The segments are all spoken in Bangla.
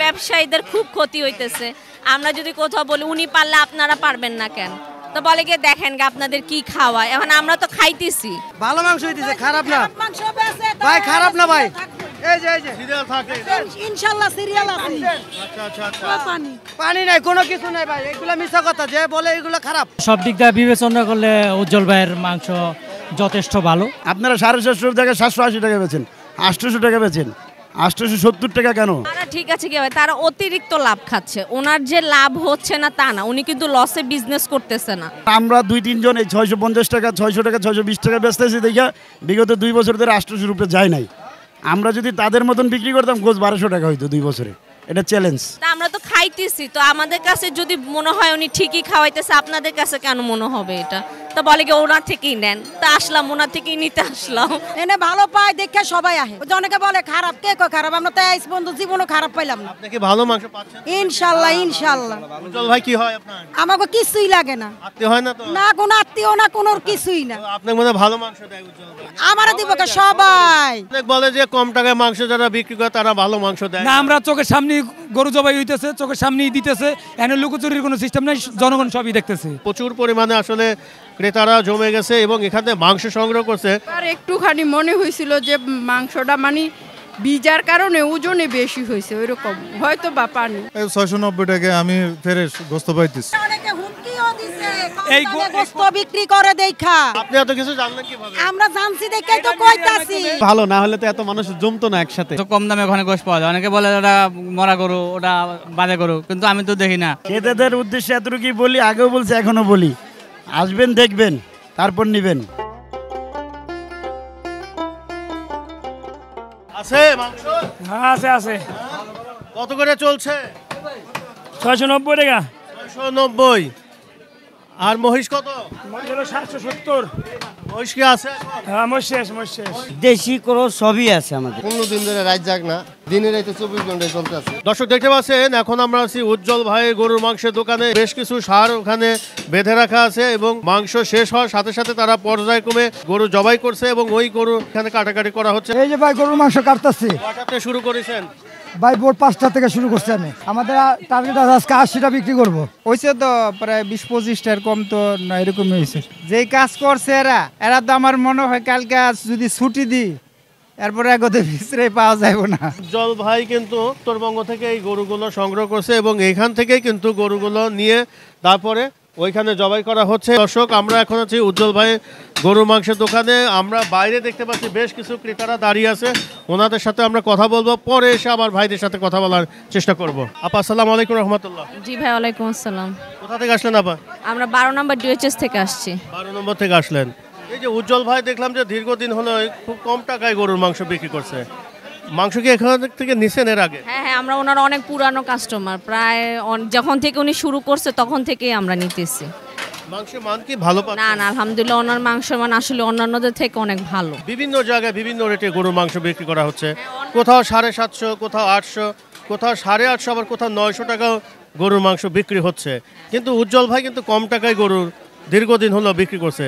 ব্যবসায়ীদের খুব ক্ষতি হইতেছে। আমরা যদি কোথাও বলি উনি পারলে আপনারা পারবেন না কেন, তো বলে গিয়ে দেখেন আপনাদের কি খাওয়া, এখন আমরা তো খাইতেছি। ভালো মাংস হইতেছে, খারাপ না ভাই, খারাপ না ভাই। এই যে সিরিয়াল থাকে ইনশাআল্লাহ, সিরিয়াল আছে। আচ্ছা পানি নাই, কোনো কিছু নাই ভাই, এগুলা মিছা কথা, যে বলে এগুলা খারাপ। সব দিক দিয়ে বিবেচনা করলে উজ্জ্বল ভাইয়ের মাংস যথেষ্ট ভালো। আপনারা 750 টাকা 780 টাকা বেচেন, 800 টাকা বেচেন, 870 টাকা কেন? তারা ঠিক আছে কি ভাই, তারা অতিরিক্ত লাভ খাচ্ছে, ওনার যে লাভ হচ্ছে না তা না, উনি কিন্তু লসে বিজনেস করতেছে না। আমরা 2-3 জন এই 650 টাকা 600 টাকা 620 টাকা বেচতেছি দেখা বিগত 2 বছর ধরে 800 রুপে যায় নাই। আমরা যদি তাদের মতন বিক্রি করতাম গোছ 1200 টাকা হইতো 2 বছরে। এটা চ্যালেঞ্জ। তা আমরা তো খাইতেছি, তো আমাদের কাছে যদি মনে হয় উনি ঠিকই খাওয়াইতেছে, আপনাদের কাছে কেন মনে হবে এটা? তো বলে কি ওনার থেকেই নেন, তা আসলাম ওনার থেকেই নিতে আসলাম। এনে ভালো পায় দেখে সবাই আহে। অনেকে বলে খারাপ, কে কয় খারাপ? আমরা তো আজ পর্যন্ত জীবনও খারাপ পাইলাম না। আপনি কি ভালো মাংস পাচ্ছেন? ইনশাআল্লাহ ইনশাআল্লাহ। উজ্জ্বল ভাই কি হয় আপনার? আমাকে কিছুই লাগে না। আত্মীয় হয় না তো? না কোনো আত্মীয় না, কোনো কিছুই না। আপনার মনে ভালো মাংস দেয় উজ্জ্বল ভাই? আমারে দিব কে সবাই? অনেক বলে যে কম টাকায় মাংস যারা বিক্রি করে তারা ভালো মাংস দেয় না, আমরা চোখের সামনে গরু জবাই হইতেছে, চোখের সামনেই দিতেছে, এনে লুকোচুরির কোনো সিস্টেম নাই, জনগণ সবই দেখতেছে। প্রচুর পরিমাণে আসলে ক্রেতারা জমে গেছে এবং এখানে মাংস সংগ্রহ করছে। আর একটুখানি মনে হয়েছিল যে মাংসটা মানে বিজার কারণে ওজনে বেশি হয়েছে, ওইরকম হয়তো বা পানি। 690 টাকায় আমি ফ্রেশ গোস্ত পাইতেছি। অনেকে হুমকিও দিছে এই গোস্ত বিক্রি করে দেখা। আপনি এত কিছু জানলেন কিভাবে? আমরা জানছি দেখেই তো কইতাছি। ভালো না হলে তো এত মানুষ জমতো না একসাথে। তো কম দামে ওখানে গোশ পাওয়া যায়, অনেকে বলে ওটা মরা গরু, ওটা বাজে গরু, কিন্তু আমি তো দেখি না। খেতেদের উদ্দেশ্যে এতটুকুই বলি, আগেও বলছি এখনো বলি, আসবেন দেখবেন তারপর নিবেন। আছে মাংস? হ্যাঁ আছে। কত করে চলছে? 690 টাকা। 690। আর মহিষ কত? 770। মহিষ কি আছে? হ্যাঁ শেষ। দেশি ক্রস সবই আছে আমাদের। 15 দিন ধরে রাত জাগ না, দিনে রাতে 24 ঘন্টায় চলতে আছে। দর্শক দেখতে পাচ্ছেন এখন আমরা আছি উজ্জ্বল ভাই গরুর মাংসের দোকানে। বেশ কিছু ষাঁড় ওখানে বেঁধে রাখা আছে এবং মাংস শেষ হওয়ার সাথে সাথে তারা পর্যায়ক্রমে গরু জবাই করছে এবং ওই গরু এখানে কাটাকাটি করা হচ্ছে। এই যে ভাই গরুর মাংস কাটতেছি কটাতে শুরু করেছেন? ভাই ভোর 5টা থেকে শুরু করছি আমি। আমাদের টার্গেট আছে আজকে 80টা বিক্রি করব। হয়েছে তো প্রায় 20-25টার কম তো না, এরকমই হয়েছে। যেই কাজ করছে এরা তো আমার মনে হয় কালকে যদি ছুটি দিই এরপরে এগোতে ভিতরে পাওয়া যাবে না। উজ্জ্বল ভাই কিন্তু উত্তরবঙ্গ থেকে এই গরুগুলো সংগ্রহ করছে এবং এখান থেকেই কিন্তু গরুগুলো নিয়ে তারপরে ওইখানে জবাই করা হচ্ছে। দর্শক আমরা এখন আছি উজ্জ্বল ভাই গরুর মাংসের দোকানে। আমরা বাইরে দেখতে পাচ্ছি বেশ কিছু ক্রেতারা দাঁড়িয়ে আছে, ওনাদের সাথে আমরা কথা বলবো, পরে এসে আবার ভাইদের সাথে কথা বলার চেষ্টা করব। আপা আসসালামু আলাইকুম রহমতুল্লাহ। জি ভাই, ওয়ালাইকুম আসসালাম। কোথা থেকে আসলেন আপা? আমরা 12 নম্বর ডিএইচএস থেকে আসছি। 12 নম্বর থেকে আসলেন। এই যে উজ্জ্বল ভাই দেখলাম যে দীর্ঘদিন হলো খুব কম টাকায় গরুর মাংস বিক্রি করছে, মাংস কি এখান থেকে নিছেন এর আগে? হ্যাঁ, আমরা ওনার অনেক পুরানো কাস্টমার, প্রায় যখন থেকে উনি শুরু করছে তখন থেকেই আমরা নিতেছি। মাংসের মান কি ভালো পাচ্ছেন? না, আলহামদুলিল্লাহ ওনার মাংসের মান আসলে অন্যান্যদের থেকে অনেক ভালো। বিভিন্ন জায়গায় বিভিন্ন রেটে গরুর মাংস বিক্রি করা হচ্ছে, কোথাও 750, কোথাও 800, কোথাও 850, আবার কোথাও 900 টাকাও গরুর মাংস বিক্রি হচ্ছে। কিন্তু উজ্জ্বল ভাই কিন্তু কম টাকায় গরুর দীর্ঘদিন হলো বিক্রি করছে।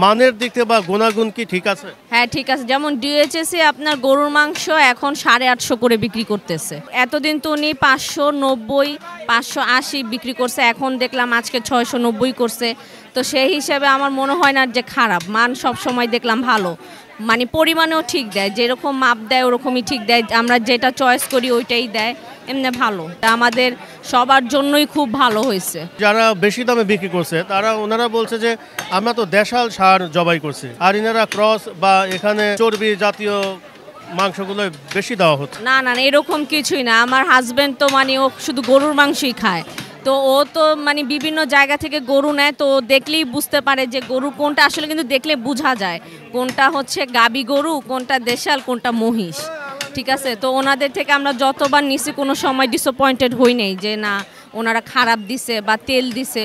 মানের দিক থেকে বা গুণাগুণ কি ঠিক আছে? হ্যাঁ ঠিক আছে, যেমন ডিএইচএসে আপনার গরুর মাংস এখন 850 করে বিক্রি করতেছে। এতদিন তো উনি 590, 580 বিক্রি করছে, এখন দেখলাম আজকে 690 করছে। তো সেই হিসাবে আমার মনে হয় না যে খারাপ, মান সব সময় দেখলাম ভালো, মানে পরিমাণেও ঠিক দেয়, যেরকম মাপ দেয় ওরকমই ঠিক দেয়, আমরা যেটা চয়েস করি ওইটাই দেয়, এমনি ভালো। আমাদের সবার জন্যই খুব ভালো হয়েছে। যারা বেশি দামে বিক্রি করছে তারা ওনারা বলছে যে আমরা তো দেশাল ষাঁড় জবাই করছি, আর ইনারা ক্রস বা এখানে চর্বি জাতীয় মাংসগুলো বেশি দেওয়া হচ্ছে। না এরকম কিছুই না। আমার হাজবেন্ড তো মানে ও শুধু গরুর মাংসই খায়, তো ও তো মানে বিভিন্ন জায়গা থেকে গরু নেয়, তো দেখলেই বুঝতে পারে যে গরু কোনটা আসলে, কিন্তু দেখলে বোঝা যায় কোনটা হচ্ছে গাবি গরু, কোনটা দেশাল, কোনটা মহিষ। ঠিক আছে, তো ওনাদের থেকে আমরা যতবার নিছি কোনো সময় ডিসঅ্যাপয়েন্টেড হই নাই যে না ওনারা খারাপ দিছে বা তেল দিছে।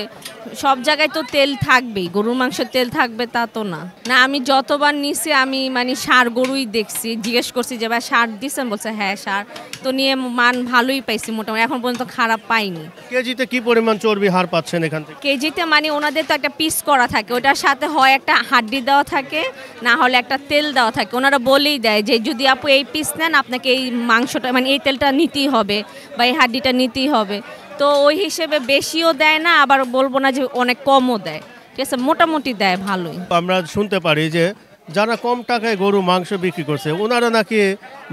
সব জায়গায় তো তেল থাকবেই, গরুর মাংসের তেল থাকবে তা তো না। আমি যতবার নিছি আমি মানে ষাঁড় গরুই দেখছি, জিজ্ঞেস করছি যে ভাই ষাঁড় দিচ্ছেন, বলছে হ্যাঁ ষাঁড়, তো নিয়ে মান ভালোই পাইছি, মোটামুটি এখন পর্যন্ত খারাপ পাইনি। কেজিতে কি পরিমাণ চর্বি হার পাচ্ছেন এখান থেকে? কেজিতে মানে ওনাদের তো একটা পিস করা থাকে, ওটার সাথে হয় একটা হাড্ডি দেওয়া থাকে, না হলে একটা তেল দেওয়া থাকে। ওনারা বলেই দেয় যে যদি আপু এই পিস নেন আপনাকে এই মাংসটা মানে এই তেলটা নিতেই হবে বা এই হাড্ডিটা নিতেই হবে। তো ওই হিসেবে বেশিও দেয় না, আবার বলবো না যে অনেক কমও দেয়, ঠিক আছে, মোটামুটি দেয় ভালোই। আমরা শুনতে পারি যে যারা কম টাকায় গরু মাংস বিক্রি করছে ওনারা নাকি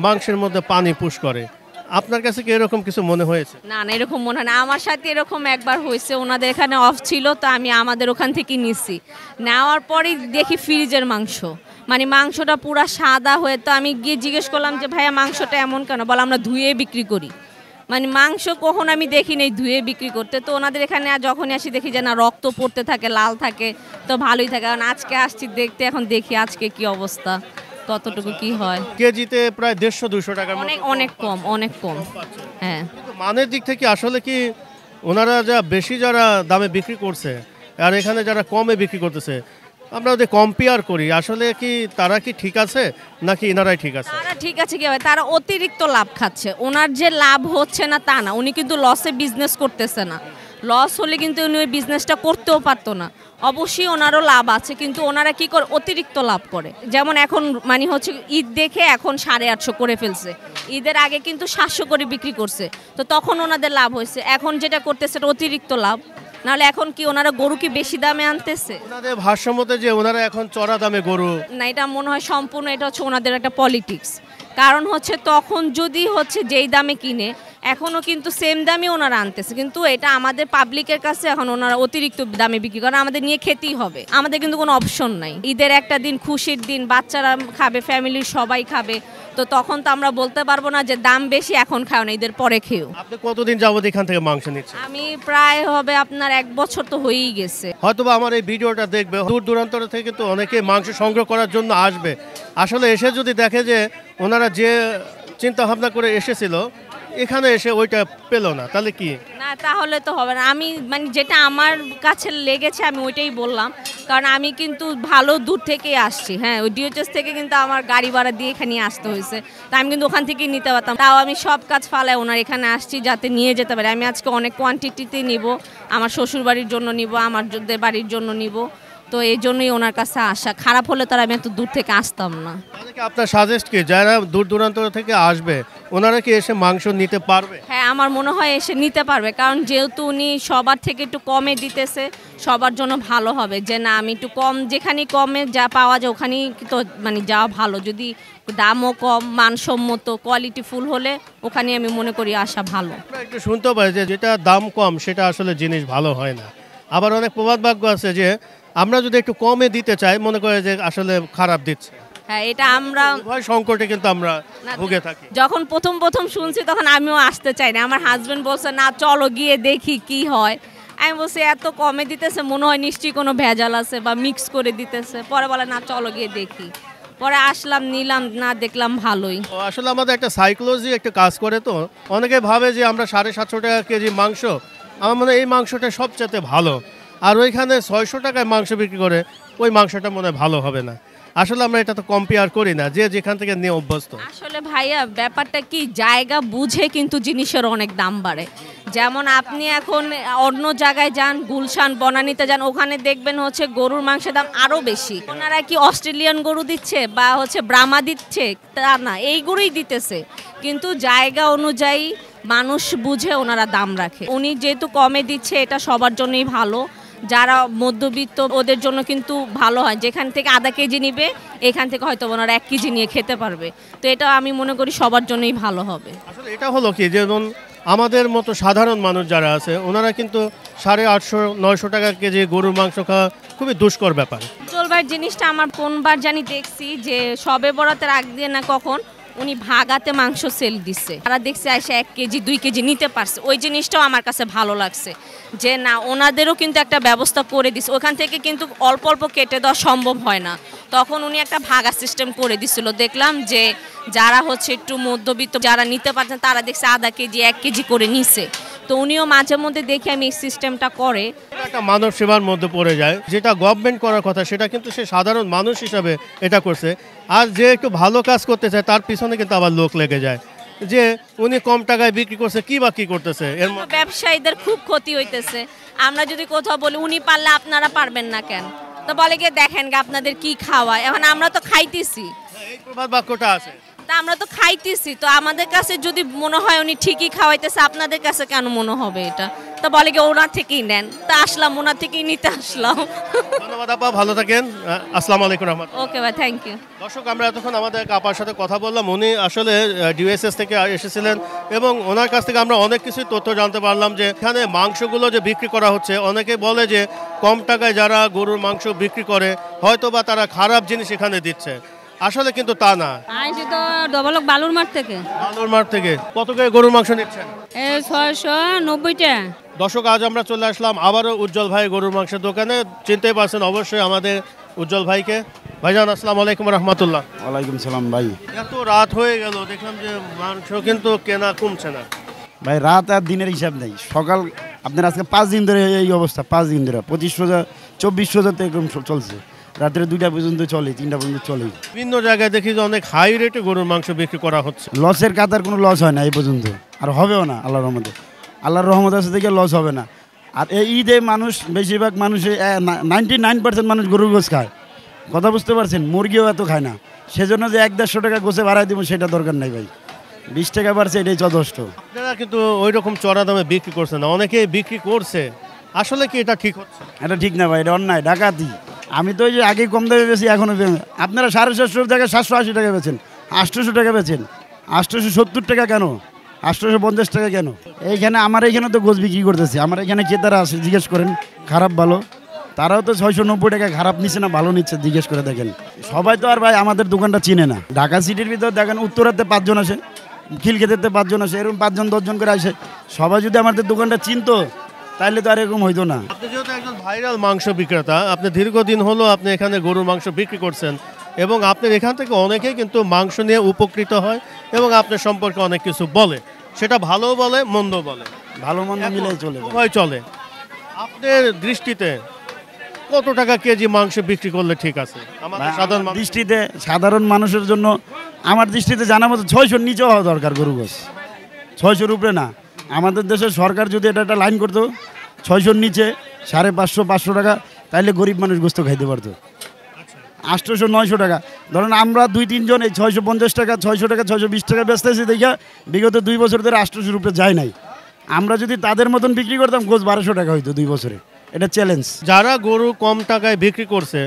মাংসের মধ্যে পানি পুশ করে। আপনার কাছে কি এরকম কিছু মনে হয়েছে? না না, এরকম মনে হয় না। আমার সাথে এরকম একবার হয়েছে, ওনাদের এখানে অফ ছিল, তো আমি আমাদের ওখান থেকে নিছি, নেওয়ার পরেই দেখি ফ্রিজের মাংস, মানে মাংসটা পুরো সাদা হয়ে। তো আমি গিয়ে জিজ্ঞেস করলাম যে ভাইয়া মাংসটা এমন কেন? বলে আমরা ধুয়ে বিক্রি করি। মানে মাংস কখন আমি দেখি নেই ধুয়ে বিক্রি করতে। তো ওনাদের এখানে যখনই আসি দেখি যে না রক্ত পড়তে থাকে, লাল থাকে, তো ভালোই থাকে। কারণ আজকে আসছি দেখতে, এখন দেখি আজকে কি অবস্থা, কতটুকু কি হয়। কেজিতে প্রায় 150-200 টাকা, অনেক অনেক কম, অনেক কম। হ্যাঁ, মানের দিক থেকে আসলে কি ওনারা যা বেশি যারা দামে বিক্রি করছে আর এখানে যারা কমে বিক্রি করতেছে, আমরা ওদের কম্পেয়ার করি, আসলে কি তারা কি ঠিক আছে নাকি এনারাই ঠিক আছে? তারা ঠিক আছে কি হবে, তারা অতিরিক্ত লাভ খাচ্ছে। ওনার যে লাভ হচ্ছে না তা না, উনি কিন্তু লসে বিজনেস করতেছে না। লস হলে কিন্তু উনি ওই বিজনেসটা করতেও পারতো না। অবশ্যই ওনারও লাভ আছে, কিন্তু ওনারা কি করে অতিরিক্ত লাভ করে। যেমন এখন মানে হচ্ছে ঈদ দেখে এখন 850 করে ফেলছে, ঈদের আগে কিন্তু 700 করে বিক্রি করছে, তো তখন ওনাদের লাভ হয়েছে। এখন যেটা করতেছে এটা অতিরিক্ত লাভ। নাহলে এখন কি ওনারা গরু কি বেশি দামে আনতেছে? ওনাদের ভাষ্যমতে যে ওনারা এখন চড়া দামে গরু, না, এটা মনে হয় সম্পূর্ণ এটা হচ্ছে ওনাদের একটা পলিটিক্স। কারণ হচ্ছে তখন যদি হচ্ছে যেই দামে কিনে এখনও কিন্তু সেম দামে ওনারা আনতেছে, কিন্তু এটা আমাদের পাবলিকের কাছে এখন ওনারা অতিরিক্ত দামে বিক্রি করে, আমাদের নিয়ে খেতেই হবে, আমাদের কিন্তু কোনো অপশন নাই। ঈদের একটা দিন, খুশির দিন, বাচ্চারা খাবে, ফ্যামিলির সবাই খাবে, তো তখন তো আমরা বলতে পারবো না যে দাম বেশি এখন খাও না, ঈদের পরে খেও। আপনি কতদিন যাবত এখান থেকে মাংস নিচ্ছেন? আমি প্রায় হবে আপনার 1 বছর তো হয়েই গেছে। হয়তোবা আমার এই ভিডিওটা দেখবে, দূর দূরান্তর থেকে তো অনেকে মাংস সংগ্রহ করার জন্য আসবে। আসলে এসে যদি দেখে যে ওনারা যে চিন্তা ভাবনা করে এসেছিল এখানে এসে ওইটা পেল না, তাহলে কি না, তাহলে তো হবে না। আমি মানে যেটা আমার কাছে লেগেছে আমি ওইটাই বললাম, কারণ আমি কিন্তু ভালো দূর থেকেই আসছি। হ্যাঁ, ওই ডিওএইচএস থেকে কিন্তু আমার গাড়ি ভাড়া দিয়ে এখানে আসতে হয়েছে, তা আমি কিন্তু ওখান থেকেই নিতে পারতাম। তাও আমি সব কাজ ফালায় ওনার এখানে আসছি যাতে নিয়ে যেতে পারি। আমি আজকে অনেক কোয়ান্টিটিতে নিব, আমার শ্বশুর বাড়ির জন্য নিব, আমার বাড়ির জন্য নিব, তো এই জন্যই ওনার কাছে আসা। খারাপ হলে তার আমি এত দূর থেকে আসতাম না। আপনার সাজেস্ট কি যারা দূর দূরান্ত থেকে আসবে ওনারা কি এসে মাংস নিতে পারবে? হ্যাঁ, আমার মনে হয় এসে নিতে পারবে, কারণ যেহেতু উনি সবার থেকে একটু কমে দিতেছে, সবার জন্য ভালো হবে। যে না, আমি একটু কম, যেখানে কমে যা পাওয়া যায় ওখানেই তো মানে যাওয়া ভালো। যদি দামও কম, মানসম্মত, কোয়ালিটি ফুল হলে ওখানে আমি মনে করি আসা ভালো। একটু শুনতে পাই যে যেটা দাম কম সেটা আসলে জিনিস ভালো হয় না। আবার অনেক প্রবাদ বাক্য আছে যে আমরা যদি একটু কমে দিতে চাই মনে করে যে আসলে খারাপ দিচ্ছে। হ্যাঁ, এটা আমরা ভয় সংকটে কিন্তু আমরা ভুগে থাকি। যখন প্রথম শুনছি তখন আমিও আসতে চাই না। আমার হাজবেন্ড বলছে না চলো গিয়ে দেখি কি হয়। আমি বলছি এত কমে দিতেছে, মনে হয় নিশ্চয়ই কোনো ভেজাল আছে বা মিক্স করে দিতেছে। পরে বলে না চলো গিয়ে দেখি। পরে আসলাম, নিলাম, না দেখলাম ভালোই। আসলে আমাদের একটা সাইকোলজি একটা কাজ করে, তো অনেকে ভাবে যে আমরা 750 টাকা কেজি মাংস, আমার মনে হয় এই মাংসটা সবচেয়ে ভালো, আর ওইখানে 600 টাকায় মাংস বিক্রি করে ওই মাংসটা মনে হয় ভালো হবে না। আসলে আমরা এটা তো কম্পেয়ার করি না, যে যেখান থেকে নিয়ে অভ্যস্ত। আসলে ভাইয়া ব্যাপারটা কি, জায়গা বুঝে কিন্তু জিনিসের অনেক দাম বাড়ে। যেমন আপনি এখন অন্য জায়গায় যান, গুলশান, বনানীতে যান, ওখানে দেখবেন হচ্ছে গরুর মাংসের দাম আরও বেশি। ওনারা কি অস্ট্রেলিয়ান গরু দিচ্ছে বা হচ্ছে ব্রাহ্মা দিচ্ছে তা না, এই গরুই দিতেছে, কিন্তু জায়গা অনুযায়ী মানুষ বুঝে ওনারা দাম রাখে। উনি যেহেতু কমে দিচ্ছে এটা সবার জন্যই ভালো। যারা মধ্যবিত্ত ওদের জন্য কিন্তু ভালো হয়, যেখান থেকে আধা কেজি নিবে এখান থেকে হয়তো ওনারা 1 কেজি নিয়ে খেতে পারবে, তো এটা আমি মনে করি সবার জন্যই ভালো হবে। আসলে এটা হলো কি, যেমন আমাদের মতো সাধারণ মানুষ যারা আছে ওনারা কিন্তু 850-900 টাকা কেজি গরুর মাংস খাওয়া খুবই দুষ্কর ব্যাপার। উজ্জ্বল ভাই জিনিসটা আমার কোনবার জানি দেখছি যে সবে বরাতের আগ দিয়ে না কখন উনি ভাগাতে মাংস সেল দিচ্ছে, তারা দেখছে এসে 1 কেজি 2 কেজি নিতে পারছে। ওই জিনিসটাও আমার কাছে ভালো লাগছে যে না, ওনাদেরও কিন্তু একটা ব্যবস্থা করে দিচ্ছে। ওখান থেকে কিন্তু অল্প অল্প কেটে দেওয়া সম্ভব হয় না, তখন উনি একটা ভাগা সিস্টেম করে দিছিল। দেখলাম যে যারা হচ্ছে একটু মধ্যবিত্ত যারা নিতে পারছেন তারা দেখছে আধা কেজি 1 কেজি করে নিছে, তো উনিও মাঝে মধ্যে দেখি আমি এই সিস্টেমটা করে। একটা মানব সেবার মধ্যে পড়ে যায়, যেটা গভর্নমেন্ট করার কথা সেটা কিন্তু সে সাধারণ মানুষ হিসাবে এটা করছে। আর যে একটু ভালো কাজ করতে চায় তার পিছনে কিন্তু আবার লোক লেগে যায় যে উনি কম টাকায় বিক্রি করছে, কি বা কি করতেছে। এর মধ্যে ব্যবসায়ীদের খুব ক্ষতি হইতেছে। আমরা যদি কোথাও বলি উনি পারলে আপনারা পারবেন না কেন, তো বলে গিয়ে দেখেন আপনাদের কি খাওয়া, এখন আমরা তো খাইতেছি। এই প্রবাদ বাক্যটা আছে। তা আমরা তো খাইতেছি, তো আমাদের কাছে যদি মনে হয় উনি ঠিকই খাওয়াইতেছে, আপনাদের কাছে কেন মনে হবে এটা? তা বলে কি ওনার থেকেই নেন, তা আসলাম ওনার থেকেই নিতে আসলাম। ধন্যবাদ আপা, ভালো থাকেন। আসসালামু আলাইকুম রহমতুল্লাহ। ওকে ভাই, থ্যাংক ইউ। দর্শক, আমরা এতক্ষণ আমাদের এক আপার সাথে কথা বললাম। উনি আসলে ডিএসএস থেকে এসেছিলেন এবং ওনার কাছ থেকে আমরা অনেক কিছু তথ্য জানতে পারলাম যে এখানে মাংসগুলো যে বিক্রি করা হচ্ছে, অনেকে বলে যে কম টাকায় যারা গরুর মাংস বিক্রি করে হয়তো বা তারা খারাপ জিনিস এখানে দিচ্ছে, আসলে কিন্তু তা না। আইছি তো ডবলক বালুর মাঠ থেকে। বালুর মাঠ থেকে কত করে গরুর মাংস নিচ্ছেন? 690টা। দর্শক, আজ আমরা চলে আসলাম আবারও উজ্জ্বল ভাই গরুর মাংসের দোকানে। চিনতেই পারছেন অবশ্যই আমাদের উজ্জ্বল ভাইকে। ভাইজান আসসালামু আলাইকুম রহমতুল্লাহ। ওয়ালাইকুম সালাম ভাই। এত রাত হয়ে গেল, দেখলাম যে মাংস কিন্তু কেনা কমছে না। ভাই রাত আর দিনের হিসাব নেই। সকাল আপনার আজকে 5 দিন ধরে এই অবস্থা, 5 দিন ধরে 2500 2400 তো এরকম চলছে। রাত্রে 2টা পর্যন্ত চলে, 3টা পর্যন্ত চলে। বিভিন্ন জায়গায় দেখি যে অনেক হাই রেটে গরুর মাংস বিক্রি করা হচ্ছে। লসের কাতার কোনো লস হয় না এই পর্যন্ত, আর হবেও না। আল্লাহর রহমত আছে থেকে লস হবে না। আর এই ঈদে মানুষ, বেশিরভাগ মানুষে 99% মানুষ গরুর গোছ খায়। কথা বুঝতে পারছেন? মুরগিও এত খায় না। সেজন্য যে 1-150 টাকা গোছে বাড়াই দিব সেটা দরকার নাই ভাই। 20 টাকা বাড়ছে, এটাই যথেষ্ট। আপনারা কিন্তু ওই রকম চড়া দামে বিক্রি করছেন না, অনেকেই বিক্রি করছে। আসলে কি এটা ঠিক হচ্ছে? এটা ঠিক না ভাই, এটা অন্যায়, ডাকাতি। আমি তো ওই যে আগেই কম দামে বেশি, এখনও আপনারা 750 জায়গায় 780 টাকা বেচেন, 800 টাকা বেচেন। 870 টাকা কেন? 850 টাকা কেন? এইখানে আমার এইখানে তো গোছ বিক্রি করতেছি, আমার এখানে ক্রেতারা আছে, জিজ্ঞেস করেন খারাপ ভালো। তারাও তো 690 টাকা খারাপ নিচ্ছে না ভালো নিচ্ছে, জিজ্ঞেস করে দেখেন। সবাই তো আর ভাই আমাদের দোকানটা চিনে না। ঢাকা সিটির ভিতর দেখেন উত্তরাতে 5 জন আসে, খিলক্ষেতেতে 5 জন আসে, এরকম 5 জন 10 জন করে আসে। সবাই যদি আমাদের দোকানটা চিনতো তাহলে তো আর এরকম হইতো না। আপনি যেহেতু একজন ভাইরাল মাংস বিক্রেতা, আপনি দীর্ঘদিন হলো আপনি এখানে গরুর মাংস বিক্রি করছেন এবং আপনার এখান থেকে অনেকেই কিন্তু মাংস নিয়ে উপকৃত হয় এবং আপনার সম্পর্কে অনেক কিছু বলে, সেটা ভালো বলে মন্দ বলে, ভালো মন্দ মিলে চলে, উভয় চলে। আপনার দৃষ্টিতে কত টাকা কেজি মাংস বিক্রি করলে ঠিক আছে? সাধারণ দৃষ্টিতে, সাধারণ মানুষের জন্য আমার দৃষ্টিতে জানা মতো 600-র নিচে হওয়া দরকার গরু গোছ। 600-র উপরে না। আমাদের দেশের সরকার যদি এটা একটা লাইন করতো 600-র নিচে 550-500 টাকা, তাহলে গরিব মানুষ গোস্ত খাইতে পারতো। 800-900 টাকা ধরেন আমরা 2-3 জন এই 650 টাকা 600 টাকা 620 টাকা বেচতেছি দেখা বিগত 2 বছর ধরে 800-র উপরে যায় নাই। আমরা যদি তাদের মতন বিক্রি করতাম গোছ 1200 টাকা হইতো 2 বছরে। এটা চ্যালেঞ্জ। যারা গরু কম টাকায় বিক্রি করছে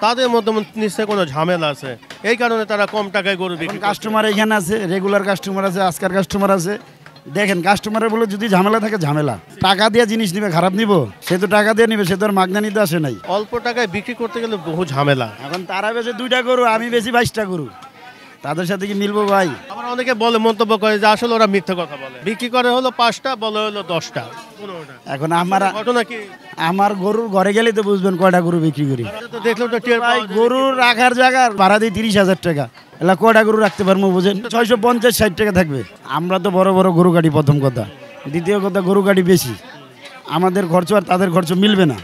তাদের মধ্যে নিশ্চয়ই কোনো ঝামেলা আছে, এই কারণে তারা কম টাকায় গরু বিক্রি। কাস্টমার এখানে আছে, রেগুলার কাস্টমার আছে, আজকার কাস্টমার আছে। দেখেন কাস্টমারের বলে যদি ঝামেলা থাকে, ঝামেলা টাকা দিয়ে জিনিস নিবে, খারাপ নিব? সে তো টাকা দিয়ে নিবে, সে তো আর মাগনা নিতে আসে নাই। অল্প টাকায় বিক্রি করতে গেলে বহু ঝামেলা। এখন তারা বেশি 2টা গরু, আমি বেশি 22টা গরু, তাদের সাথে কি মিলবো ভাই? আবার অনেকে বলে, মন্তব্য করে যে আসলে ওরা মিথ্যা কথা বলে, বিক্রি করে হলো 5টা, বলে হলো 10টা। এখন আমার ঘটনা কি? আমার গরুর ঘরে গেলে তো বুঝবেন কয়টা গরু বিক্রি করি। দেখলো তো ভাই গরু রাখার জায়গা ভাড়া দিই 30,000 টাকা, এলা কয়টা গরু রাখতে পারবো বুঝেন? 650-60 টাকা থাকবে। আমরা তো বড় বড় গরু কাটি, প্রথম কথা। দ্বিতীয় কথা, গরু কাটি বেশি, আমাদের খরচ আর তাদের খরচ মিলবে না।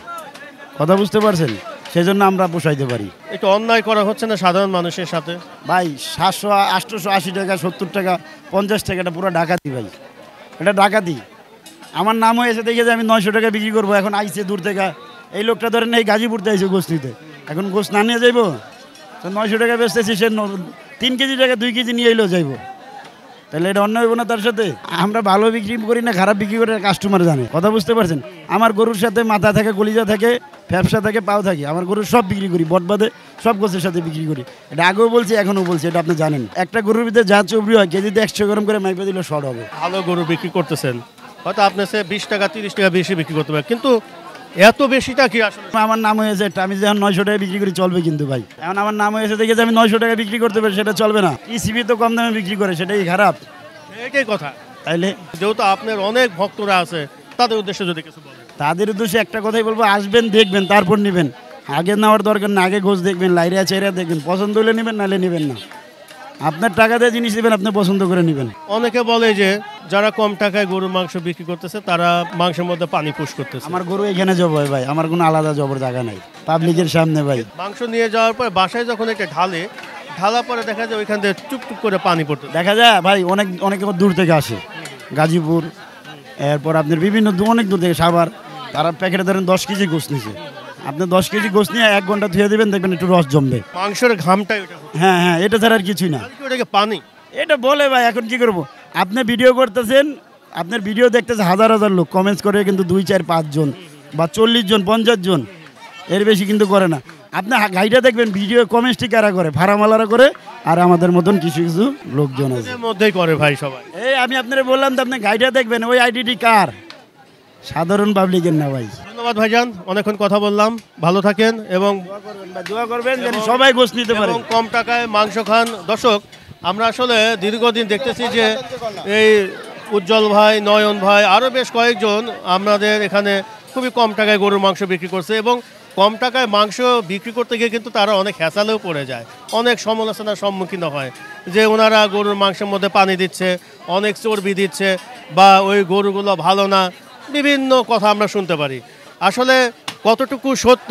কথা বুঝতে পারছেন? সেজন্য আমরা পোষাইতে পারি। একটু অন্যায় করা হচ্ছে না সাধারণ মানুষের সাথে? ভাই 700-880 টাকা 70 টাকা 50 টাকা, এটা পুরো ডাকাতি ভাই, এটা ডাকাতি। আমার নাম হয়েছে দেখে যে আমি 900 টাকা বিক্রি করবো। এখন আইছে দূর থেকে, এই লোকটা ধরেন এই গাজীপুরতে আইছে গোছ নিতে, এখন গোছ না নিয়ে যাইবো তো 900 টাকা বেচতেছি, সে 3 কেজি টাকা 2 কেজি নিয়ে এলেও যাইবো, তাহলে এটা অন্য হইব না তার সাথে? আমরা ভালো বিক্রি করি না খারাপ বিক্রি করে কাস্টমার জানে। কথা বুঝতে পারছেন? আমার গরুর সাথে মাথা থাকে, কলিজা থাকে, ফ্যাপসা থাকে, পাও থাকে। আমার গরুর সব বিক্রি করি, বটবাদে সব গোছের সাথে বিক্রি করি। এটা আগেও বলছি, এখনও বলছি, এটা আপনি জানেন। একটা গরুর ভিতরে যা চবরি হয় কেজিতে 100 গ্রাম করে মাইপে দিলে শর্ট হবে। ভালো গরু বিক্রি করতেছেন, হয়তো আপনি সে 20 টাকা 30 টাকা বেশি বিক্রি করতে পারেন, কিন্তু এত বেশিটা কি আসলে? আমার নাম হয়েছে একটা, আমি যখন 900 টাকা বিক্রি করি চলবে কিন্তু ভাই। এখন আমার নাম হয়েছে দেখে যে আমি 900 টাকা বিক্রি করতে পারি, সেটা চলবে না। ইসিবি তো কম দামে বিক্রি করে, সেটাই খারাপ। এটাই কথা। তাইলে যেহেতু আপনার অনেক ভক্তরা আছে, তাদের উদ্দেশ্যে যদি কিছু বলেন। তাদের উদ্দেশ্যে একটা কথাই বলবো, আসবেন, দেখবেন, তারপর নেবেন। আগে নেওয়ার দরকার না, আগে গোছ দেখবেন, লাইরা চাইরা দেখবেন, পছন্দ হলে নেবেন, নাহলে নেবেন না। আপনার টাকা দিয়ে জিনিস নেবেন, আপনি পছন্দ করে নেবেন। অনেকে বলে যে যারা কম টাকায় গরুর মাংস বিক্রি করতেছে তারা মাংসের মধ্যে পানি পুশ করতেছে। আমার গরু এখানে জব হয় ভাই, আমার কোনো আলাদা জবর জায়গা নাই, পাবলিকের সামনে ভাই। মাংস নিয়ে যাওয়ার পর বাসায় যখন এটা ঢালা পরে দেখা যায় ওইখান থেকে টুকটুক করে পানি পড়তে দেখা যায় ভাই। অনেক দূর থেকে আসে, গাজীপুর, এরপর আপনার বিভিন্ন অনেক দূর থেকে, সাভার। তারা প্যাকেটে ধরেন 10 কেজি গোছ নিছে, আপনি 10 কেজি গোছ নিয়ে 1 ঘন্টা ধুয়ে দেবেন, দেখবেন একটু রস জমবে। মাংসের ঘামটাই ওটা। হ্যাঁ, এটা ছাড়া আর কিছুই না। ওটাকে পানি এটা বলে ভাই, এখন কি করবো? আপনি ভিডিও করতেছেন, আপনার ভিডিও দেখতেছে হাজার হাজার লোক, কমেন্টস করে কিন্তু 2, 4, 5 জন বা 40 জন 50 জন, এর বেশি কিন্তু করে না। আপনি গাইডা দেখবেন ভিডিও কমেন্টসটি কারা করে, ফারামালারা করে, আর আমাদের মতন কিছু কিছু লোকজন আছে মধ্যেই করে ভাই সবাই। এই আমি আপনারা বললাম তো, আপনি গাইডা দেখবেন ওই আইডিটি কার, সাধারণ পাবলিকের না ভাই। ধন্যবাদ ভাইজান, অনেকক্ষণ কথা বললাম, ভালো থাকেন এবং দোয়া করবেন যেন সবাই গোশ নিতে পারে, কম টাকায় মাংস খান। দর্শক, আমরা আসলে দীর্ঘদিন দেখতেছি যে এই উজ্জ্বল ভাই, নয়ন ভাই, আরও বেশ কয়েকজন আমাদের এখানে খুবই কম টাকায় গরুর মাংস বিক্রি করছে এবং কম টাকায় মাংস বিক্রি করতে গিয়ে কিন্তু তারা অনেক হ্যাসালেও পড়ে যায়, অনেক সমালোচনার সম্মুখীন হয় যে ওনারা গরুর মাংসের মধ্যে পানি দিচ্ছে, অনেক চর্বি দিচ্ছে, বা ওই গরুগুলো ভালো না, বিভিন্ন কথা আমরা শুনতে পারি। আসলে কতটুকু সত্য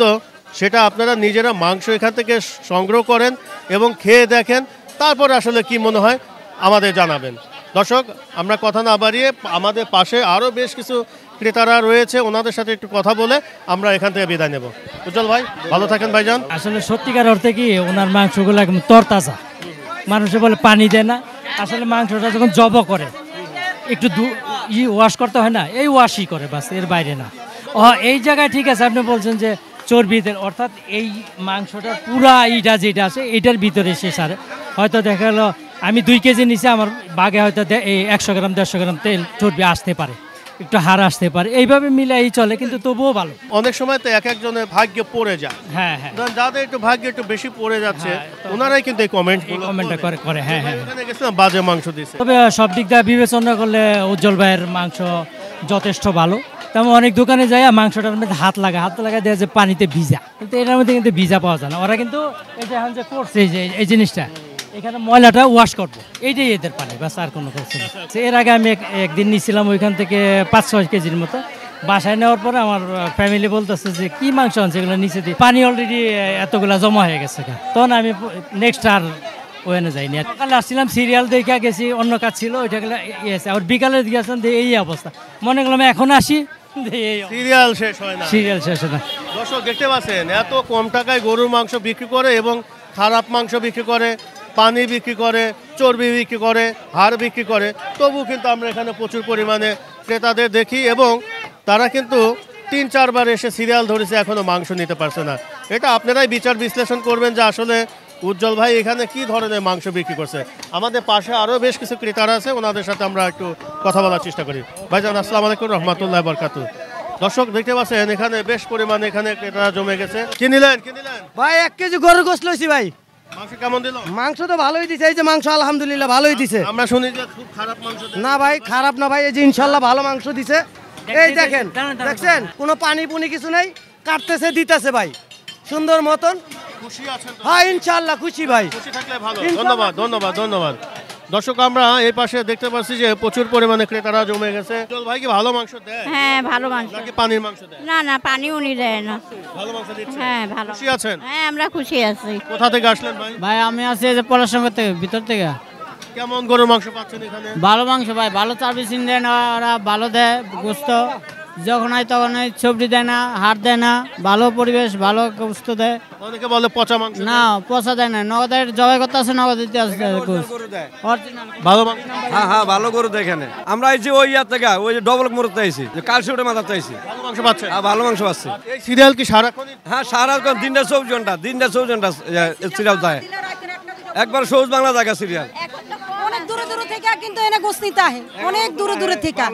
সেটা আপনারা নিজেরা মাংস এখান থেকে সংগ্রহ করেন এবং খেয়ে দেখেন, তারপর আসলে কি মনে হয় আমাদের জানাবেন। দর্শক, আমরা কথা না বাড়িয়ে আমাদের পাশে আরও বেশ কিছু ক্রেতারা রয়েছে, ওনাদের সাথে একটু কথা বলে আমরা এখান থেকে বিদায় নেব। উজ্জ্বল ভাই, ভালো থাকেন ভাইজান। আসলে সত্যিকার অর্থে কি ওনার মাংসগুলো একদম তরতাজা, মানুষে বলে পানি দেয় না, আসলে মাংসটা যখন জব করে একটু ওয়াশ করতে হয় না, এই ওয়াশই করে, বাস, এর বাইরে না। এই জায়গায় ঠিক আছে, আপনি বলছেন যে চর্বিতে, অর্থাৎ এই মাংসটা পুরা এইটা যেটা আছে এইটার ভিতরে সে সারে, হয়তো দেখা গেলো আমি 2 কেজি নিচে, আমার বাগে হয়তো এই 100 গ্রাম 150 গ্রাম তেল চর্বি আসতে পারে, একটু হার আসতে পারে, এইভাবে মিলাই চলে, কিন্তু তবুও ভালো। অনেক সময় তো এক একজনের ভাগ্যে পড়ে যায়, হ্যাঁ হ্যাঁ, যাদের একটু ভাগ্যে একটু বেশি পড়ে যাচ্ছে ওনারাই কিন্তু এই কমেন্টটা করে। হ্যাঁ হ্যাঁ, এখানে গেছিলাম, বাজে মাংস দিচ্ছে। তবে সব দিক দিয়ে বিবেচনা করলে উজ্জ্বল ভাইয়ের মাংস যথেষ্ট ভালো। তেমন অনেক দোকানে যায় মাংসটার মধ্যে হাত লাগা দেয় যে পানিতে ভিজা, কিন্তু এটার মধ্যে কিন্তু ভিজা পাওয়া যায় না। ওরা কিন্তু এই যে এখন যে করছে এই জিনিসটা, এখানে ময়লাটা ওয়াশ করবো, এইটাই এদের পানি, বাস, আর কোনো করছে না। এর আগে আমি একদিন নিয়েছিলাম ওইখান থেকে 5-6 কেজির মতো, বাসায় নেওয়ার পরে আমার ফ্যামিলি বলতেছে যে কি মাংস আনছে এগুলো, নিচে দিয়ে পানি অলরেডি এতগুলা জমা হয়ে গেছে। তখন আমি নেক্সট আর ওখানে যাইনি। সকালে আসছিলাম, সিরিয়াল দেখে গেছি, অন্য কাজ ছিল, ওইটা গেলে আবার বিকালে গিয়েছিলাম, এই অবস্থা, মনে করলাম এখন আসি, সিরিয়াল শেষ হয় না, সিরিয়াল শেষ হয় না। দর্শক দেখতে পাচ্ছেন, এত কম টাকায় গরুর মাংস বিক্রি করে এবং খারাপ মাংস বিক্রি করে, পানি বিক্রি করে, চর্বি বিক্রি করে, হাড় বিক্রি করে, তবু কিন্তু আমরা এখানে প্রচুর পরিমাণে ক্রেতাদের দেখি এবং তারা কিন্তু 3-4 বার এসে সিরিয়াল ধরেছে, এখনও মাংস নিতে পারছে না। এটা আপনারাই বিচার বিশ্লেষণ করবেন যে আসলে উজ্জ্বল ভাই এখানে কি ধরনের মাংস বিক্রি করছে। আমাদের পাশে আরও বেশ কিছু ক্রেতারা আছে, ওনাদের সাথে আমরা একটু কথা বলার চেষ্টা করি। ভাইজান, আসসালামু আলাইকুম রহমতুল্লাহ বরকাতু। দর্শক দেখতে পাচ্ছেন এখানে বেশ পরিমাণে এখানে ক্রেতারা জমে গেছে। কি নিলেন ভাই? 1 কেজি গরুর গোশত লইছি ভাই। মাংস কেমন দিল? মাংস তো ভালোই দিছে, এই যে মাংস আলহামদুলিল্লাহ ভালোই দিছে। আমরা শুনি যে খুব খারাপ মাংস। না ভাই, খারাপ না ভাই, এই যে ইনশাল্লাহ ভালো মাংস দিছে। এই দেখেন, দেখছেন কোনো পানি পুনি কিছু নেই, কাটতেছে দিতেছে ভাই সুন্দর মতন। খুশি আছেন? হ্যাঁ ইনশাল্লাহ খুশি ভাই, খুশি থাকলে ভালো। ধন্যবাদ ধন্যবাদ ধন্যবাদ। দর্শক, আমরা এই পাশে দেখতে পাচ্ছি যে প্রচুর পরিমাণে ক্রেতারা জমে গেছে। উজ্জ্বল ভাই কি ভালো মাংস দেয়? হ্যাঁ, ভালো মাংস। নাকি পানির মাংস দেয়? না না, পানি উনি দেয় না, ভালো মাংস দিচ্ছে। হ্যাঁ ভালো। খুশি আছেন? হ্যাঁ, আমরা খুশি আছি। কোথা থেকে আসলেন ভাই? ভাই আমি আছি এই যে পলাশঙ্কর থেকে, ভিতর থেকে। কেমন গরুর মাংস পাচ্ছেন এখানে? ভালো মাংস ভাই, ভালো সার্ভিসিং দেয় না ওরা, ভালো দেয় গোস্ত, যখন হয় তখন সবজি দেয় না, হাড় দেয় না, ভালো পরিবেশ, ভালো গোস্ত দেয়। অনেকে বলে পচা মাংস। না, পচা দেয় না, নগদের জবাই করতে আছে, নগদ দিতে আছে। ভালো মাংস। হ্যাঁ হ্যাঁ, ভালো গরু দেখেন। আমরা এই যে ওই থেকে ওই যে ডবল মোড়তে আইছি, কালশিউটে মাথাতে আইছি, ভালো মাংস পাচ্ছেন? হ্যাঁ, ভালো মাংস পাচ্ছি। এই সিরিয়াল কি সারাক্ষণ? হ্যাঁ, সারাক্ষণ 3-4 ঘন্টা সিরিয়াল দেয়, একবার সবুজ বাংলা জায়গা সিরিয়াল। অনেক দূরে দূরে থেকে কিন্তু এনে গোস্ত নিতে আহে, অনেক দূরে দূরে থেকে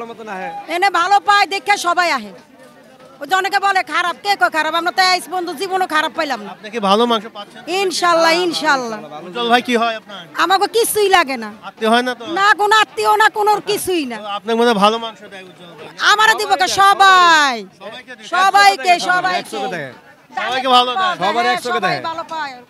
এনে ভালো পায় দেখে সবাই আহে। ওই যে অনেকে বলে খারাপ, কে কয় খারাপ? আমরা তো আইস বন্ধু জীবনও খারাপ পাইলাম না। আপনি কি ভালো মাংস পাচ্ছেন? ইনশাআল্লাহ ইনশাআল্লাহ। উজ্জ্বল ভাই কি হয় আপনার? আমাকে কিছুই লাগে না। আত্মীয় হয় না তো? না, কোনো আত্মীয় না, কোনো কিছুই না। আপনার মনে ভালো মাংস দেয় উজ্জ্বল ভাই? আমারে দিব কে? সবাই, সবাইকে সবাইকে ভালো দেয়, সবার 100 দেয়।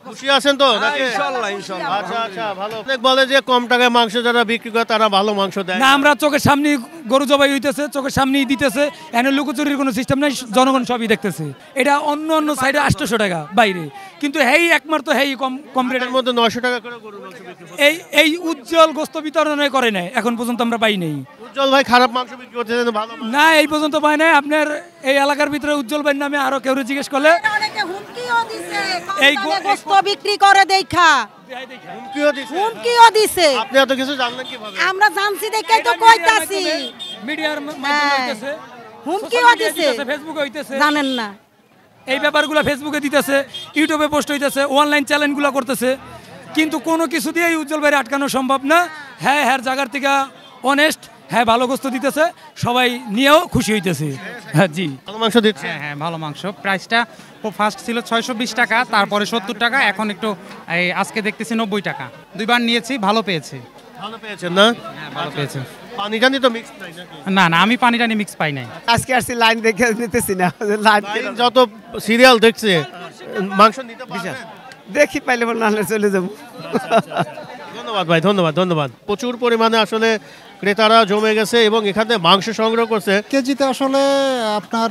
খুশি আছেন তো? ইনশাআল্লাহ ইনশাআল্লাহ। আচ্ছা আচ্ছা, ভালো। অনেক বলে যে কম টাকায় মাংস যারা বিক্রি করে তারা ভালো মাংস দেয় না। আমরা চোখের সামনে গরু জবাই হইতেছে, চোখের সামনেই দিতেছে, এনে লুকোচুরির কোনো সিস্টেম নাই, জনগণ সবই দেখতেছে। এটা অন্য অন্য সাইডে 800 টাকা বাইরে, কিন্তু হেই একমাত্র হেই কম রেটের মধ্যে 900 টাকা করে গরুর মাংস বিক্রি করে। এই উজ্জ্বল গোস্ত বিতরণ করে নাই, এখন পর্যন্ত আমরা পাই নাই। উজ্জ্বল ভাই খারাপ মাংস বিক্রি করতে ভালো না, এই পর্যন্ত পাই নাই। আপনার এই এলাকার ভিতরে উজ্জ্বল ভাইয়ের নামে আরো কেউ জিজ্ঞেস করলে এই গোস্ত বিক্রি করে দেখা হুমকিও দিছে। আপনি এত কিছু জানলেন কিভাবে? আমরা জানছি দেখাই তো কইতাছি। মিডিয়ার মাধ্যমে হইতেছে, হুমকিও দিছে, ফেসবুকে হইতেছে, জানেন না এই ব্যাপারগুলো ফেসবুকে দিতেছে, ইউটিউবে পোস্ট হইতেছে, অনলাইন চ্যানেলগুলো করতেছে, কিন্তু কোনো কিছু দিয়ে উজ্জ্বল ভাইয়ের আটকানো সম্ভব না। হ্যাঁ হ্যাঁ জায়গার থেকে অনেস্ট, হ্যাঁ ভালো গোস্ত দিতেছে, সবাই নিয়েও খুশি হইতেছে। হ্যাঁ জি, ভালো মাংস দিচ্ছে। হ্যাঁ ভালো মাংস। প্রাইসটা ফার্স্ট ছিল 620 টাকা, তারপরে 70 টাকা, এখন একটু এই আজকে দেখতেছি 90 টাকা। দুইবার নিয়েছি, ভালো পেয়েছি। ভালো পেয়েছেন না? হ্যাঁ ভালো পেয়েছি। পানি টানি তো মিক্স নাই নাকি? না না, আমি পানি টানি মিক্স পাই নাই। আজকে আসছি লাইন দেখে নিতেছি না, লাইন যত সিরিয়াল দেখছে মাংস নিতে পারবেন? দেখি পাইলে না হলে চলে যাবো। ধন্যবাদ ভাই, ধন্যবাদ ধন্যবাদ। প্রচুর পরিমাণে আসলে ক্রেতারা জমে গেছে এবং এখানে মাংস সংগ্রহ করছে। কেজিতে আসলে আপনার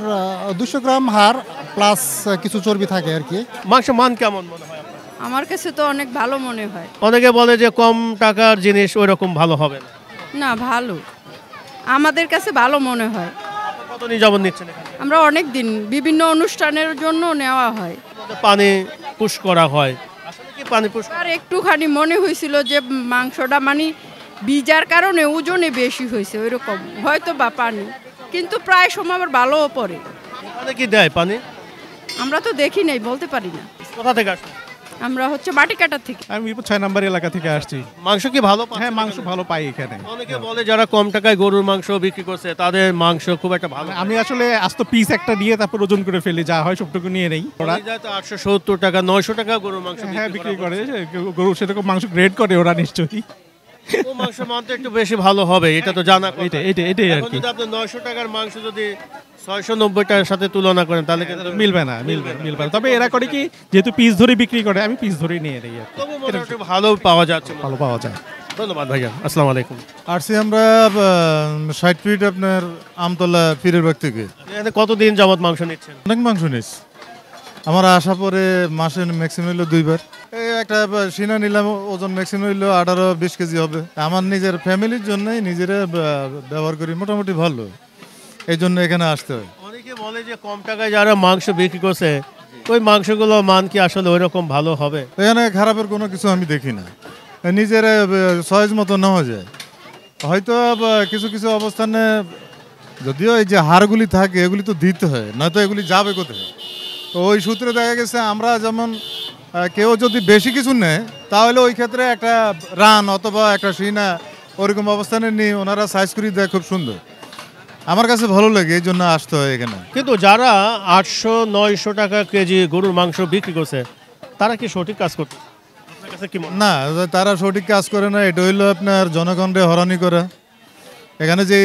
200 গ্রাম হাড় প্লাস কিছু চর্বি থাকে আর কি। মাংস মান কেমন মনে হয়? আমার কাছে তো অনেক ভালো মনে হয়। অনেকে বলে যে কম টাকার জিনিস ওই রকম ভালো হবে না। না, ভালো, আমাদের কাছে ভালো মনে হয়। কতদিন যাবত নিচ্ছেন এখানে? আমরা অনেক দিন, বিভিন্ন অনুষ্ঠানের জন্য নেওয়া হয়। পানি পুশ করা হয়, আসলে কি পানি পুশ? আর একটুখানি মনে হয়েছিল যে মাংসটা মানে ভিজার কারণে ওজনে বেশি হয়েছে, ওইরকম হয়তো বা পানি, কিন্তু প্রায় সময় আবার ভালোও পড়ে। এখানে কি দেয় পানি? আমরা তো দেখি নাই, বলতে পারি না। কোথা থেকে আসছে? আমরা হচ্ছে মাটিকাটা থেকে। আমি মিরপুর 6 নম্বর এলাকা থেকে আসছি। মাংস কি ভালো পান? হ্যাঁ মাংস ভালো পাই এখানে। অনেকে বলে যারা কম টাকায় গরুর মাংস বিক্রি করছে তাদের মাংস খুব একটা ভালো। আমি আসলে আস্ত পিস একটা নিয়ে তারপর ওজন করে ফেলি, যা হয় সবটুকু নিয়ে নেই। ওরা 870 টাকা 900 টাকা গরুর মাংস বিক্রি করে, গরু সেরকম মাংস গ্রেড করে ওরা নিশ্চয়ই। ও মাংস মানতে একটু বেশি ভালো হবে, এটা তো জানা। এটাই আর কি। যদি আপনি 900 টাকার মাংস যদি 690 টাকার সাথে তুলনা করেন তাহলে কিন্তু মিলবে না। তবে এরা করে কি, যেহেতু পিস ধরে বিক্রি করে, আমি পিস ধরে নিয়ে নেই। তবু মোটামুটি ভালো পাওয়া যাচ্ছে। ভালো পাওয়া যায়। ধন্যবাদ ভাইয়া, আসসালামু আলাইকুম। আসছি আমরা 60 ফিট আপনার আমতলা পীরের বাগ থেকে। এখানে কতদিন যাবত মাংস নিচ্ছেন? অনেক মাংস নিচ্ছি। আমার আসা পরে মাসে ম্যাক্সিমাম হইলো 2 বার। এই একটা সিনা নিলাম, ওজন ম্যাক্সিমাম হইলো 18-20 কেজি হবে। আমার নিজের ফ্যামিলির জন্যই নিজেরা ব্যবহার করি, মোটামুটি ভালো, এই জন্য এখানে আসতে হয়। অনেকে বলে যে কম টাকায় যারা মাংস বিক্রি করছে ওই মাংসগুলো মান কি আসলে ওই রকম ভালো হবে? এখানে খারাপের কোনো কিছু আমি দেখি না, নিজের চয়েস মতো নেওয়া যায়। হয়তো কিছু কিছু অবস্থানে যদিও এই যে হাড়গুলি থাকে এগুলি তো দিতে হয়, নয়তো এগুলি যাবে কোথায়। তো ওই সূত্রে দেখা গেছে আমরা যেমন কেউ যদি বেশি কিছু নেয় তাহলে ওই ক্ষেত্রে একটা রান অথবা একটা সিনা ওরকম অবস্থানে নিয়ে ওনারা সাইজ করে দেয়, খুব সুন্দর। আমার কাছে ভালো লাগে, এই জন্য আসতে হয় এখানে। কিন্তু যারা 800-900 টাকা কেজি গরুর মাংস বিক্রি করছে তারা কি সঠিক কাজ করছে? না, তারা সঠিক কাজ করে না। এটা হইলো আপনার জনগণকে হরানি করা। এখানে যে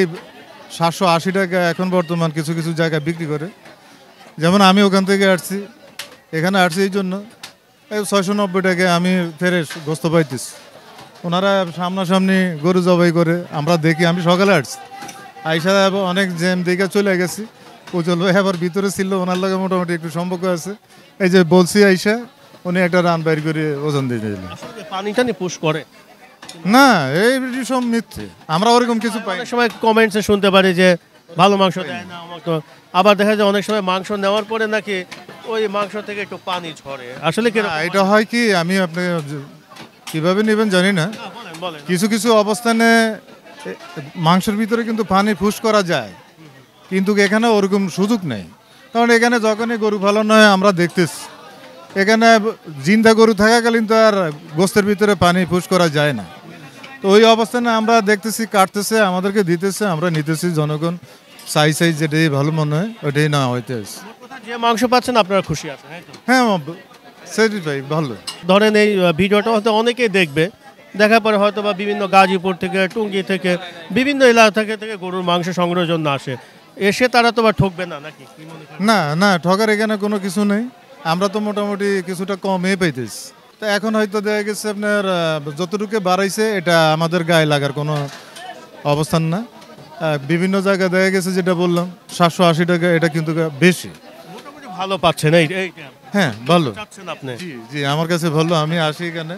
780 টাকা এখন বর্তমান কিছু কিছু জায়গায় বিক্রি করে, যেমন আমি ওখান থেকে আসছি, এখানে আসছি এই জন্য 690 টাকায় আমি ফ্রেশ গোস্ত পাইতেছি। ওনারা সামনাসামনি গরু জবাই করে, আমরা দেখি। আমি সকালে আসছি, আইসা অনেক জ্যাম দেখে চলে গেছি। উজ্জ্বল ভাই আবার ভিতরে ছিল, ওনার লগে মোটামুটি একটু সম্পর্ক আছে। এই যে বলছি আইসা উনি একটা রান বাইর করে ওজন দিয়ে দিলেন। পানিটা নিয়ে পুশ করে না, এই সব মিথ্যে, আমরা ওরকম কিছু পাই। অনেক সময় কমেন্টসে শুনতে পারি যে ভালো মাংস দেয় না আমাকে, আবার দেখা যায় অনেক সময় মাংস নেওয়ার পরে নাকি ওই মাংস থেকে একটু পানি ঝরে। আসলে কি এটা হয় কি, আমি আপনি কিভাবে নেবেন জানি না, কিছু কিছু অবস্থানে মাংসের ভিতরে কিন্তু পানি ফুস করা যায়, কিন্তু এখানে ওরকম সুযোগ নেই। কারণ এখানে যখনই গরু ফালানো হয় আমরা দেখতেছি, এখানে জিন্দা গরু থাকাকালীন তো আর গোস্তের ভিতরে পানি ফুস করা যায় না। তো ওই অবস্থানে আমরা দেখতেছি, কাটতেছে, আমাদেরকে দিতেছে, আমরা নিতেছি। জনগণ সাইজ যেটাই ভালো মনে হয় ওইটাই না হইতে। যে মাংস পাচ্ছেন আপনারা খুশি আছেন? হ্যাঁ স্যাটিসফাই, ভালো। ধরেন এই ভিডিওটা হয়তো অনেকেই দেখবে, দেখার পরে হয়তো বা বিভিন্ন গাজীপুর থেকে, টুঙ্গি থেকে, বিভিন্ন এলাকা থেকে গরুর মাংস সংগ্রহের জন্য আসে। এসে তারা তো বা ঠকবে না নাকি? না না, ঠকার এখানে কোনো কিছু নেই। আমরা তো মোটামুটি কিছুটা কমই পাইতেছি। তো এখন হয়তো দেখা গেছে আপনার যতটুকু বাড়াইছে এটা আমাদের গায়ে লাগার কোনো অবস্থান না। বিভিন্ন জায়গায় দেখা গেছে যেটা বললাম 780 টাকা, এটা কিন্তু বেশি। মোটামুটি ভালো পাচ্ছেন এই? হ্যাঁ ভালো। চাচ্ছেন আপনি? জি জি, আমার কাছে ভালো। আমি আসি এখানে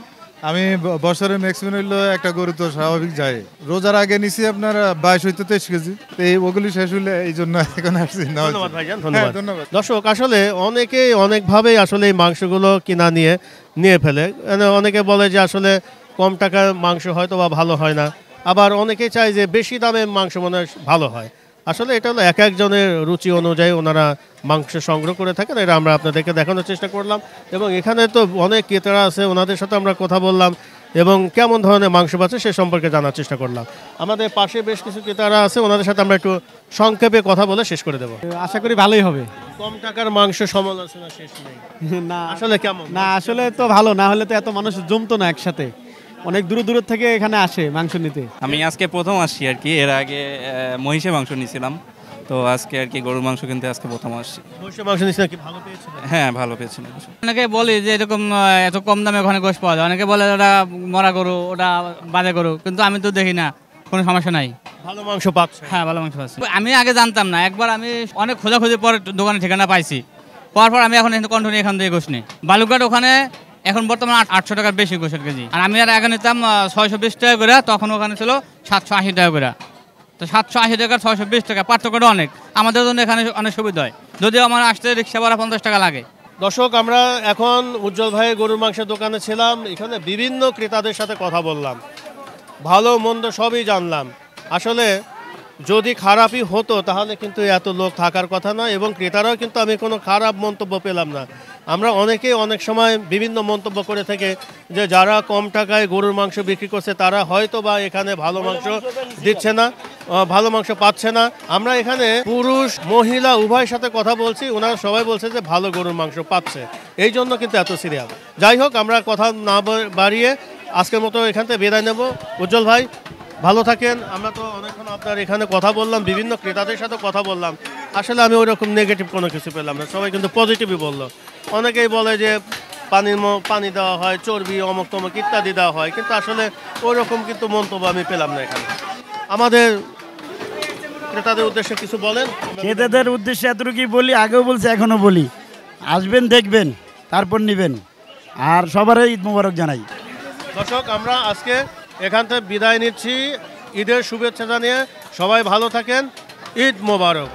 আমি বছরে ম্যাক্সিমাম হইলো একটা গরু তো স্বাভাবিক যায়। রোজার আগে নিছি আপনার 22 হইতে 23 কেজি, তো এই ওগুলি শেষ হইলে এই জন্য এখন আসছি। ধন্যবাদ ভাইজান, হ্যাঁ, ধন্যবাদ। দর্শক, আসলে অনেকেই অনেকভাবেই আসলে এই মাংসগুলো কিনা নিয়ে ফেলে। অনেকে বলে যে আসলে কম টাকার মাংস হয়তো বা ভালো হয় না, আবার অনেকেই চায় যে বেশি দামে মাংস মনে হয় ভালো হয়। আসলে এটা হলো এক একজনের রুচি অনুযায়ী ওনারা মাংস সংগ্রহ করে থাকেন, এটা আমরা আপনাদেরকে দেখানোর চেষ্টা করলাম। এবং এখানে তো অনেক ক্রেতারা আছে, ওনাদের সাথে আমরা কথা বললাম এবং কেমন ধরনের মাংস পাচ্ছে সে সম্পর্কে জানার চেষ্টা করলাম। আমাদের পাশে বেশ কিছু ক্রেতারা আছে, ওনাদের সাথে আমরা একটু সংক্ষেপে কথা বলে শেষ করে দেবো। আশা করি ভালোই হবে। কম টাকার মাংস সমালোচনা শেষ নেই না আসলে কেমন? না আসলে তো ভালো, না হলে তো এত মানুষ জমতো না একসাথে। অনেক দূর দূর থেকে এখানে আসে মাংস নিতে। আমি আজকে প্রথম আসছি আর কি, এর আগে মহিষের মাংস নিয়েছিলাম, তো আজকে আর কি গরুর মাংস কিনতে আজকে প্রথম আসছি। মহিষের মাংস নিয়েছিলেন কি ভালো পেয়েছিলেন? হ্যাঁ, ভালো পেয়েছিলাম। অনেকে বলে যে এরকম এত কম দামে ওখানে গোশ পাওয়া যায়, অনেকে বলে ওটা মরা গরু, ওটা বাজে গরু, কিন্তু আমি তো দেখি না, কোনো সমস্যা নাই, ভালো মাংস পাচ্ছে। হ্যাঁ, ভালো মাংস পাচ্ছি। আমি আগে জানতাম না, একবার আমি অনেক খোঁজাখুঁজির পর দোকানে ঠিকানা পাইছি, পাওয়ার পর আমি এখন কন্টিনিউ এখান থেকে গোশ নিই। বালুঘাট ওখানে এখন বর্তমানে 800 টাকার বেশি গোশের কেজি, আর আমি আর আগে নিতাম 620 টাকা করে, তখন ওখানে ছিল 780 টাকা করে। তো 780 টাকা 620 টাকা পার্থক্যটা অনেক, আমাদের জন্য এখানে অনেক সুবিধা হয়, যদিও আমার আসতে রিক্সা ভাড়া 50 টাকা লাগে। দর্শক, আমরা এখন উজ্জ্বল ভাইয়ের গরুর মাংসের দোকানে ছিলাম, এখানে বিভিন্ন ক্রেতাদের সাথে কথা বললাম, ভালো মন্দ সবই জানলাম। আসলে যদি খারাপই হতো তাহলে কিন্তু এত লোক থাকার কথা না, এবং ক্রেতারাও কিন্তু আমি কোনো খারাপ মন্তব্য পেলাম না। আমরা অনেকেই অনেক সময় বিভিন্ন মন্তব্য করে থেকে যে যারা কম টাকায় গরুর মাংস বিক্রি করছে তারা হয়তো বা এখানে ভালো মাংস দিচ্ছে না, ভালো মাংস পাচ্ছে না। আমরা এখানে পুরুষ মহিলা উভয়ের সাথে কথা বলছি, ওনারা সবাই বলছে যে ভালো গরুর মাংস পাচ্ছে, এই জন্য কিন্তু এত সিরিয়াল। যাই হোক, আমরা কথা না বাড়িয়ে আজকের মতো এখান থেকে বিদায় নেব। উজ্জ্বল ভাই ভালো থাকেন। আমরা তো অনেকক্ষণ আপনার এখানে কথা বললাম, বিভিন্ন ক্রেতাদের সাথে কথা বললাম, আসলে আমি ওইরকম নেগেটিভ কোনো কিছু পেলাম না, সবাই কিন্তু পজিটিভই বললো। অনেকেই বলে যে পানি দেওয়া হয়, চর্বি অমুক তমুক ইত্যাদি দেওয়া হয়, কিন্তু আসলে ওইরকম কিন্তু মন্তব্য আমি পেলাম না এখানে। আমাদের ক্রেতাদের উদ্দেশ্যে কিছু বলেন। ক্রেতাদের উদ্দেশ্যে এতটুকুই বলি, আগেও বলছি এখনও বলি, আসবেন দেখবেন তারপর নেবেন, আর সবারই ঈদ মোবারক জানাই। দর্শক, আমরা আজকে এখান থেকে বিদায় নিচ্ছি, ঈদের শুভেচ্ছা জানিয়ে। সবাই ভালো থাকেন, ঈদ মোবারক।